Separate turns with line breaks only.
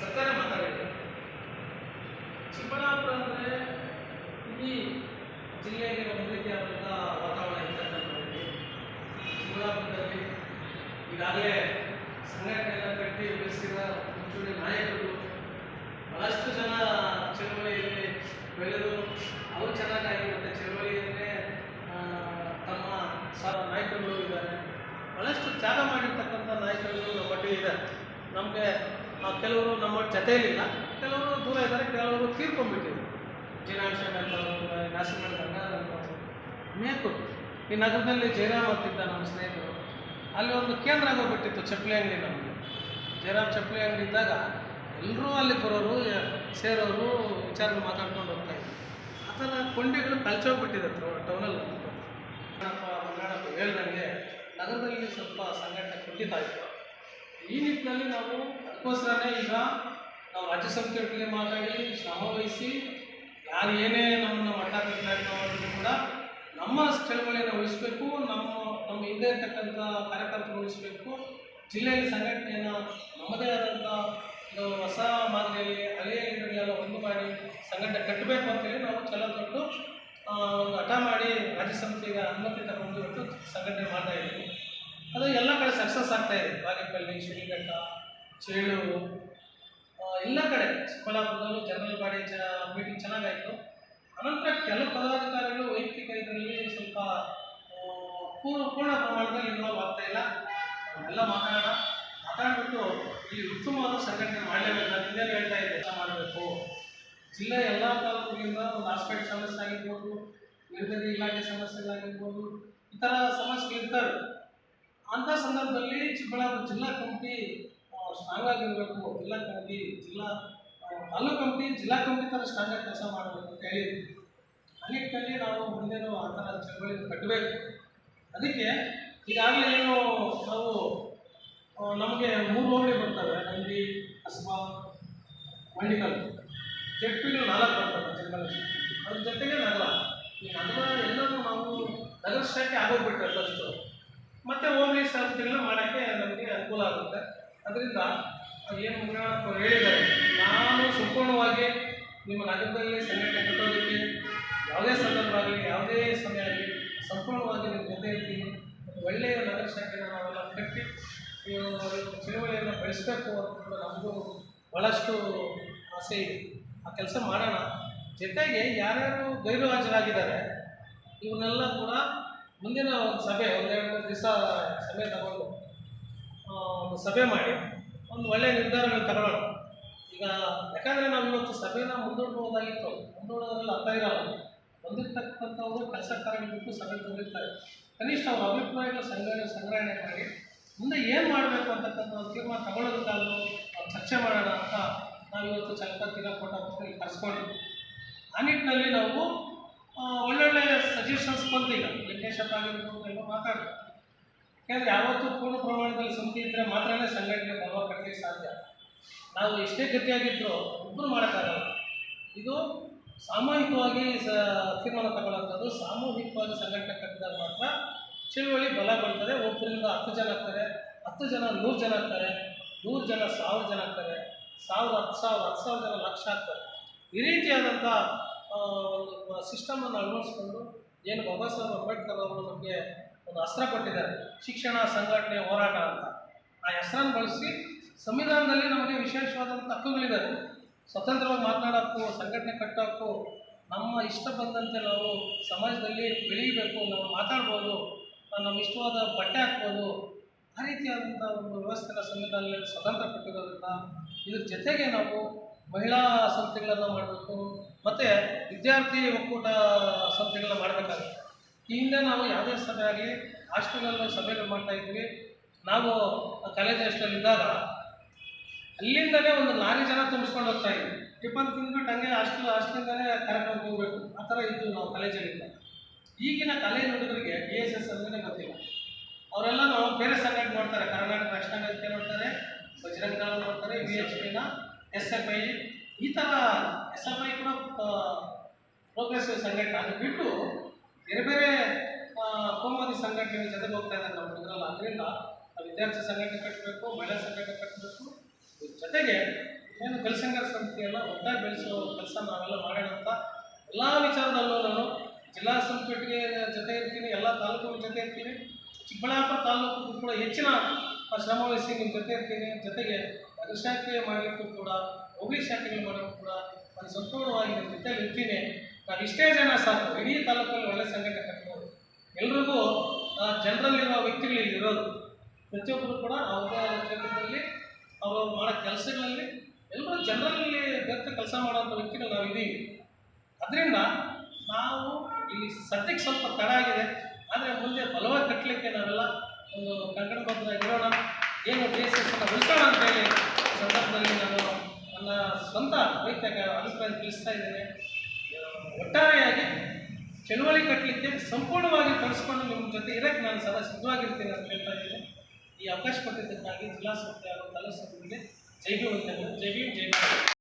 ಸರ್ಕಾರ ಮಾತಾಡಿದೆ. ಚಿಕ್ಕಬಳ್ಳಾಪುರ ಅಂದರೆ ಇಡೀ ಜಿಲ್ಲೆಗೆ ಒಂದು ರೀತಿಯಾದಂಥ ವಾತಾವರಣ ಇರ್ತಕ್ಕಂಥದ್ದು. ಚಿಕ್ಕಬಳ್ಳಾಪುರದಲ್ಲಿ ಈಗಾಗಲೇ ಸಂಘಟನೆಯನ್ನು ಕಟ್ಟಿ ಬೆಳೆಸಿದ ಮುಂಚೂಣಿ ನಾಯಕರು ಬಹಳಷ್ಟು ಜನ ಚಳವಳಿಯಲ್ಲಿ ಬೆಳೆದು ಅವರು ಚೆನ್ನಾಗಿ ಮತ್ತು ಚಳವಳಿಯನ್ನೇ ತಮ್ಮ ನಾಯಕರುಗಳು ಇದ್ದಾರೆ. ಬಹಳಷ್ಟು ತ್ಯಾಗ ಮಾಡಿರ್ತಕ್ಕಂಥ ನಾಯಕರುಗಳು ನಮ್ಮ ಒಟ್ಟಿಗೆ ಇದ್ದಾರೆ. ನಮಗೆ ಕೆಲವರು ನಮ್ಮ ಜೊತೆಯಲ್ಲಿಲ್ಲ, ಕೆಲವರು ದೂರ ಇದ್ದಾರೆ, ಕೆಲವರು ತೀರ್ಕೊಂಡ್ಬಿಟ್ಟಿದ್ದಾರೆ. ಜೀನಾಂಶ ನಾಸಿಮಣ್ಣ ಗಂಗಾಧರ್ ಅನೇಕರು. ಈ ನಗರದಲ್ಲಿ ಜಯರಾಮ್ ಅಂತಿದ್ದ ನಮ್ಮ ಸ್ನೇಹಿತರು, ಅಲ್ಲಿ ಒಂದು ಕೇಂದ್ರ ಆಗೋಗ್ಬಿಟ್ಟಿತ್ತು ಚಪ್ಪಲಿ ಅಂಗಡಿ. ನಮಗೆ ಜಯರಾಮ್ ಚಪ್ಪಲಿ ಅಂಗಡಿ ಇದ್ದಾಗ ಎಲ್ಲರೂ ಅಲ್ಲಿ ಬರೋರು ಸೇರೋರು ವಿಚಾರಗಳು ಮಾತಾಡ್ಕೊಂಡು ಹೋಗ್ತಾಯಿದ್ರು. ಆ ಥರ ಕೊಂಡಿಗಳು ಕಳ್ಚೋಗ್ಬಿಟ್ಟಿದೆ ಟೌನಲ್ಲಿ. ಮಂಗಳಪ್ಪ ಹೇಳ್ದಂಗೆ ನಗರದಲ್ಲಿ ಸ್ವಲ್ಪ ಸಂಘಟನೆ ಕುಂಠಿತ ಆಯಿತು. ಈ ನಿಟ್ಟಿನಲ್ಲಿ ನಾವು ಅದಕ್ಕೋಸ್ಕರನೇ ಈಗ ನಾವು ರಾಜ್ಯ ಸಮಿತಿಯೊಟ್ಟಿಗೆ ಮಾತಾಡಿ ಶ್ರಮ ವಹಿಸಿ ಯಾರು ಏನೇ ನಮ್ಮನ್ನು ಮಟ್ಟಾಕಕ್ಕೆ ಪ್ರಯತ್ನ ಮಾಡಿದ್ರು ಕೂಡ ನಮ್ಮ ಚಳವಳಿಯನ್ನು ಉಳಿಸಬೇಕು, ನಮ್ಮ ಹಿಂದೆ ಇರ್ತಕ್ಕಂಥ ಕಾರ್ಯಕರ್ತರು ಉಳಿಸಬೇಕು, ಜಿಲ್ಲೆಯಲ್ಲಿ ಸಂಘಟನೆಯನ್ನು ನಮ್ಮದೇ ಆದಂಥ ಹೊಸ ಮಾದರಿಯಲ್ಲಿ ಹಳೆಯ ಲೀಡರ್ಗಳೆಲ್ಲ ಒಂದು ಮಾಡಿ ಸಂಘಟನೆ ಕಟ್ಟಬೇಕು ಅಂತೇಳಿ ನಾವು ಛಲ ತೊಟ್ಟು ಒಂದು ಹಠ ಮಾಡಿ ರಾಜ್ಯ ಸಮಿತಿಗೆ ಅನುಮತಿ ತಗೊಂಡು ಇವತ್ತು ಸಂಘಟನೆ ಮಾಡ್ತಾಯಿದ್ದೀವಿ. ಅದು ಎಲ್ಲ ಕಡೆ ಸಕ್ಸಸ್ ಆಗ್ತಾಯಿದೆ. ಬಾಗೇಪಲ್ಲಿ, ಶಿಡ್ಲಘಟ್ಟ, ಚೇಳೂರು, ಎಲ್ಲ ಕಡೆ ಚಿಕ್ಕಬಳ್ಳಾಪುರದಲ್ಲೂ ಜನರಲ್ ಬಾಡಿ ಮೀಟಿಂಗ್ ಚೆನ್ನಾಗಾಯಿತು. ಅನಂತರ ಕೆಲವು ಪದಾಧಿಕಾರಿಗಳು ವೈಯಕ್ತಿಕ ಇದರಲ್ಲಿ ಸ್ವಲ್ಪ ಪೂರ್ಣ ಪ್ರಮಾಣದಲ್ಲಿ ಇನ್ವಾಲ್ವ್ ಆಗ್ತಾಯಿಲ್ಲ. ಎಲ್ಲ ಮಾತಾಡ್ಬಿಟ್ಟು ಇಲ್ಲಿ ಉತ್ತಮವಾದ ಸಂಘಟನೆ ಮಾಡಲೇಬೇಕು. ನಾನು ಹಿಂದೆ ಹೇಳ್ತಾ ಇದ್ದೆ, ಮಾಡಬೇಕು. ಜಿಲ್ಲೆಯ ಎಲ್ಲ ತಾಲೂಕುಗಳಿಂದ ಒಂದು ಹಾಸ್ಪಿಟಲ್ ಸಮಸ್ಯೆ ಆಗಿರ್ಬೋದು, ನಿರ್ಗತಿ ಇಲಾಖೆ ಸಮಸ್ಯೆಗಳಾಗಿರ್ಬೋದು, ಈ ಥರ ಸಮಸ್ಯೆಗಳಿರ್ತವೆ. ಅಂಥ ಸಂದರ್ಭದಲ್ಲಿ ಚಿಕ್ಕಬಳ್ಳಾಪುರ ಜಿಲ್ಲಾ ಕಮಿಟಿ ಸ್ಟ್ರಾಂಗ್ ಆಗಿರಬೇಕು. ಜಿಲ್ಲಾ ಕಮಿಟಿ, ತಾಲೂಕು ಕಮಿಟಿ, ಜಿಲ್ಲಾ ಕಮಿಟಿ ಥರ ಸ್ಟ್ರಾಂಗಾಗಿ ಕೆಲಸ ಮಾಡಬೇಕು ಅಂತ ಹೇಳಿದ್ವಿ. ಆ ನಿಟ್ಟಿನಲ್ಲಿ ನಾವು ಮುಂದೇನು ಆ ಥರ ಚಳವಳಿಯನ್ನು ಕಟ್ಟಬೇಕು. ಅದಕ್ಕೆ ಈಗಾಗಲೇ ಏನು ನಾವು ನಮಗೆ 3 ಹೋಬಳಿ ಬರ್ತವೆ, ನಂದಿ, ಕಸಬಾ, ಮಂಡಿಕಲ್. ಜೆಡ್ಪಿಗಳು 4 ಬರ್ತವೆ ಜಿಲ್ಲೆಗಳಲ್ಲಿ. ಅದ್ರ ಜೊತೆಗೆ ನಗರ. ಈ ನಗರ ಎಲ್ಲರೂ ನಾವು ನಗರ ಶಾಖೆ ಆಗೋಗ್ಬಿಟ್ರೆ ಫಸ್ಟು, ಮತ್ತು ಹೋಬಳಿ ಸಮಿತಿಗಳನ್ನ ಮಾಡೋಕ್ಕೆ ನಮಗೆ ಅನುಕೂಲ ಆಗುತ್ತೆ. ಅದರಿಂದ ಏನು ಮಂಗಳಪ್ಪ ಹೇಳಿದ್ದಾರೆ, ನಾನು ಸಂಪೂರ್ಣವಾಗಿ ನಿಮ್ಮ ನಗರದಲ್ಲಿ ಸಂಘಟನೆ ಕಟ್ಟೋದಕ್ಕೆ ಯಾವುದೇ ಸಂದರ್ಭ ಆಗಲಿ, ಯಾವುದೇ ಸಮಯ ಆಗಲಿ ಸಂಪೂರ್ಣವಾಗಿ ನಿಮ್ಮ ಜೊತೆ ಇರ್ತೀನಿ. ಒಳ್ಳೆಯ ನಗರ ಶಾಖೆಯನ್ನು ನಾವೆಲ್ಲ ಕಟ್ಟಿ ಚಳವಳಿಯನ್ನು ಬೆಳೆಸಬೇಕು ಅಂತ ನಮಗೂ ಭಾಳಷ್ಟು ಆಸೆ ಇದೆ. ಆ ಕೆಲಸ ಮಾಡೋಣ. ಜೊತೆಗೆ ಯಾರ್ಯಾರು ಗೈರು ಹಾಜರಾಗಿದ್ದಾರೆ ಇವನ್ನೆಲ್ಲ ಕೂಡ ಮುಂದಿನ ಒಂದು ಸಭೆ, 1-2 ದಿವಸ ಸಭೆ ತಗೊಂಡು ಒಂದು ಸಭೆ ಮಾಡಿ ಒಂದು ಒಳ್ಳೆಯ ನಿರ್ಧಾರಗಳು ತಗೊಳ್ಳೋಣ. ಈಗ ಯಾಕಂದರೆ ನಾವು ಇವತ್ತು ಸಭೆನ ಮುಂದೂಡ್ಬೋದಾಗಿತ್ತು, ಮುಂದೂಡೋದ್ರಲ್ಲಿ ಅರ್ಥ ಇರೋಲ್ಲ. ಬಂದಿರ್ತಕ್ಕಂಥವ್ರು ಕೆಲಸ ಕಾರ್ಯಗಳು ಬಿಟ್ಟು ಸಭೆ ತಂದಿರ್ತಾರೆ. ಕನಿಷ್ಠ ಅವ್ರ ಅಭಿಪ್ರಾಯಗಳ ಸಂಗ್ರಹಣೆ ಮಾಡಿ ಮುಂದೆ ಏನು ಮಾಡಬೇಕು ಅಂತಕ್ಕಂಥ ಒಂದು ತೀರ್ಮಾನ ತಗೊಳ್ಳೋದಕ್ಕಾದ್ರೂ ಚರ್ಚೆ ಮಾಡೋಣ ಅಂತ ನಾವು ಇವತ್ತು ಚಲಪತಿನ ಕೋಟಾಪುರದಲ್ಲಿ ಕರೆಸ್ಕೊಂಡಿದ್ವಿ. ಆ ನಿಟ್ಟಿನಲ್ಲಿ ನಾವು ಒಳ್ಳೊಳ್ಳೆ ಸಜೆಷನ್ಸ್ ಬಂತು. ಈಗ ವೆಂಕಟೇಶಪ್ಪ ಆಗಿರ್ಬೋದು ಎಲ್ಲ ಮಾತಾಡೋದು. ಯಾಕೆಂದರೆ ಯಾವತ್ತೂ ಪೂರ್ಣ ಪ್ರಮಾಣದಲ್ಲಿ ಸಮಿತಿ ಇದ್ದರೆ ಮಾತ್ರನೇ ಸಂಘಟನೆ ಬಲವ ಕಟ್ಟಲಿಕ್ಕೆ ಸಾಧ್ಯ. ನಾವು ಎಷ್ಟೇ ಗಟ್ಟಿಯಾಗಿದ್ದರೂ ಒಬ್ಬರು ಮಾಡೋಕ್ಕಾಗಲ್ಲ. ಇದು ಸಾಮೂಹಿಕವಾಗಿ ತೀರ್ಮಾನ ತಗೊಳ್ಳೋಂಥದ್ದು. ಸಾಮೂಹಿಕವಾಗಿ ಸಂಘಟನೆ ಕಟ್ಟಿದಾಗ ಮಾತ್ರ ಚಳುವಳಿ ಬಲ ಬರ್ತದೆ. ಒಬ್ಬರಿಂದ 10 ಜನ ಆಗ್ತಾರೆ, 10 ಜನ 100 ಜನ ಆಗ್ತಾರೆ, 100 ಜನ 1000 ಜನ ಆಗ್ತಾರೆ, 1000 10,000 ಜನ ಲಕ್ಷ ಆಗ್ತಾರೆ. ಈ ರೀತಿಯಾದಂಥ ಒಂದು ಸಿಸ್ಟಮನ್ನು ಅಳವಡಿಸ್ಕೊಂಡು ಏನು ಬಾಬಾ ಸಾಹೇಬ್ ಅಂಬೇಡ್ಕರ್ ಅವರು ನಮಗೆ ಒಂದು ಅಸ್ತ್ರ ಕೊಟ್ಟಿದ್ದಾರೆ, ಶಿಕ್ಷಣ, ಸಂಘಟನೆ, ಹೋರಾಟ ಅಂತ. ಆ ಹೆಸರನ್ನು ಬಳಸಿ ಸಂವಿಧಾನದಲ್ಲಿ ನಮಗೆ ವಿಶೇಷವಾದಂಥ ಹಕ್ಕುಗಳಿದ್ದಾವೆ. ಸ್ವತಂತ್ರವಾಗಿ ಮಾತನಾಡೋಕ್ಕೂ, ಸಂಘಟನೆ ಕಟ್ಟೋಕ್ಕೂ, ನಮ್ಮ ಇಷ್ಟ ಬಂದಂತೆ ನಾವು ಸಮಾಜದಲ್ಲಿ ಬೆಳೀಬೇಕು, ನಾವು ಮಾತಾಡ್ಬೋದು, ನಮ್ಮ ಇಷ್ಟವಾದ ಬಟ್ಟೆ ಹಾಕ್ಬೋದು. ಆ ರೀತಿಯಾದಂಥ ಒಂದು ವ್ಯವಸ್ಥೆನ ಸಂವಿಧಾನದಲ್ಲಿ ಸ್ವತಂತ್ರ ಕೊಟ್ಟಿರೋದ್ರಿಂದ ಇದ್ರ ಜೊತೆಗೆ ನಾವು ಮಹಿಳಾ ಸಂಸ್ಥೆಗಳನ್ನು ಮಾಡಬೇಕು, ಮತ್ತು ವಿದ್ಯಾರ್ಥಿ ಒಕ್ಕೂಟ ಸಂಸ್ಥೆಗಳನ್ನ ಮಾಡಬೇಕಾಗುತ್ತೆ. ಈ ಹಿಂದೆ ನಾವು ಯಾವುದೇ ಸಭೆ ಆಗಲಿ ಹಾಸ್ಟೆಲಲ್ಲಿ ಸಭೆಗಳು ಮಾಡ್ತಾಯಿದ್ವಿ. ನಾವು ಕಾಲೇಜ್ ಹಾಸ್ಟೆಲಿದ್ದಾಗ ಅಲ್ಲಿಂದಲೇ ಒಂದು 4 ಜನ ತುಂಬಿಸ್ಕೊಂಡು ಹೋಗ್ತಾಯಿದ್ವಿ. ಟಿಫನ್ ತಿಂದ್ಬಿಟ್ಟು ಹಂಗೆ ಹಾಸ್ಟೆಲಿಂದಲೇ ಕಾರ್ಯಕ್ರಮಕ್ಕೆ ಹೋಗಬೇಕು. ಆ ಥರ ಇದ್ದು ನಾವು ಕಾಲೇಜಲ್ಲಿದ್ದ. ಈಗಿನ ಕಾಲೇಜ್ ಹುಡುಗರಿಗೆ DSS ಅಂದ್ರೆ ಗೊತ್ತಿಲ್ಲ. ಅವರೆಲ್ಲ ನಾವು ಬೇರೆ ಸಂಘಟನೆ ಮಾಡ್ತಾರೆ. ಕರ್ನಾಟಕ ರಾಷ್ಟ್ರ ವೇದಿಕೆ ನೋಡ್ತಾರೆ, ಬಜರಂಗ ದಳ ನೋಡ್ತಾರೆ, VHPನ SFI, ಈ ಥರ SFI ಕೂಡ ಪ್ರೋಗ್ರೆಸಿವ್ ಸಂಘಟನೆ. ಅದು ಬಿಟ್ಟು ಬೇರೆ ಬೇರೆ ಕೋಮುವಾದಿ ಸಂಘಟನೆ ಜೊತೆಗೆ ಹೋಗ್ತಾ ಇದ್ದಾರೆ ನಮ್ಮ ಹುಡುಗರಲ್ಲ. ಅದರಿಂದ ವಿದ್ಯಾರ್ಥಿ ಸಂಘಟನೆ ಕಟ್ಟಬೇಕು, ಮಹಿಳಾ ಸಂಘಟನೆ ಕಟ್ಟಬೇಕು. ಜೊತೆಗೆ ಏನು ಕಲ್ಸಂಗರ ಸಮಿತಿಯನ್ನು ಒಟ್ಟಾಗಿ ಬೆಳೆಸೋ ಕೆಲಸ ನಾವೆಲ್ಲ ಮಾಡೋಣ ಅಂತ ಎಲ್ಲ ವಿಚಾರದಲ್ಲೂ ನಾನು ಜಿಲ್ಲಾ ಸಂಸ್ಥೆಗೆ ಜೊತೆ ಇರ್ತೀನಿ, ಎಲ್ಲ ತಾಲೂಕುಗಳ ಜೊತೆ ಇರ್ತೀನಿ, ಚಿಕ್ಕಬಳ್ಳಾಪುರ ತಾಲೂಕು ಕೂಡ ಹೆಚ್ಚಿನ ಶ್ರಮ ವಹಿಸಿ ನಿಮ್ಮ ಜೊತೆ ಇರ್ತೀನಿ. ಜೊತೆಗೆ ಶಾಖೆ ಮಾಡಲಿಕ್ಕೂ ಕೂಡ ಹೋಬಳಿ ಶಾಖೆಗಳು ಮಾಡೋಕ್ಕೂ ಕೂಡ ನಾನು ಸಂಪೂರ್ಣವಾಗಿ ನಿಮ್ಮ ಜೊತೆಯಲ್ಲಿ ಇರ್ತೀನಿ. ನಾವು ಇಷ್ಟೇ ಜನ ಸಾಕು, ಇಡೀ ತಾಲೂಕಲ್ಲಿ ಒಳ್ಳೆ ಸಂಘಟನೆ ಕಟ್ಬೋದು. ಎಲ್ರಿಗೂ ಜನರಲ್ಲಿರುವ ವ್ಯಕ್ತಿಗಳು ಇಲ್ಲಿ ಇರೋದು, ಪ್ರತಿಯೊಬ್ಬರು ಕೂಡ ಅವ್ರದೇ ಆದ ಕ್ಷೇತ್ರದಲ್ಲಿ ಅವರು ಮಾಡೋ ಕೆಲಸಗಳಲ್ಲಿ ಎಲ್ಲರೂ ಜನರಲ್ಲಿ ಬೆರೆತು ಕೆಲಸ ಮಾಡೋಂಥ ವ್ಯಕ್ತಿಗಳು ನಾವು ಇದ್ದೀವಿ. ಅದರಿಂದ ನಾವು ಇಲ್ಲಿ ಸದ್ಯಕ್ಕೆ ಸ್ವಲ್ಪ ತಡ ಆಗಿದೆ, ಆದರೆ ಮುಂದೆ ಬಲವಾಗಿ ಕಟ್ಟಲಿಕ್ಕೆ ನಾವೆಲ್ಲ ಒಂದು ಕಂಕಣಬದ್ಧರಾಗಿರೋಣ, ಏನು ದೇಶವನ್ನು ಉಳಿಸೋಣ ಅಂತೇಳಿ ಸಂದರ್ಭದಲ್ಲಿ ನಾನು ನನ್ನ ಸ್ವಂತ ವೈಯಕ್ತಿಕ ಅಭಿಪ್ರಾಯ ತಿಳಿಸ್ತಾ ಇದ್ದೇನೆ. ಒಟ್ಟಾರೆಯಾಗಿ ಚಳುವಳಿ ಕಟ್ಟಲಿಕ್ಕೆ ಸಂಪೂರ್ಣವಾಗಿ ತೊಡಸ್ಕೊಂಡು ನಿಮ್ಮ ಜೊತೆ ಇರೋಕ್ಕೆ ನಾನು ಸದಾ ಸಿದ್ಧವಾಗಿರ್ತೀನಿ ಅಂತ ಹೇಳ್ತಾ ಇದ್ದೀನಿ. ಈ ಅವಕಾಶ ಕೊಟ್ಟಿದ್ದಕ್ಕಾಗಿ ಜಿಲ್ಲಾ ಸಂಸ್ಥೆ ಹಾಗೂ ತಾಲೂಕು ಸಂಸ್ಥೆಗೆ ಜೈ ಭೀಮ್, ಜೈ ಭೀಮ್, ಜೈ ಭೀಮ್.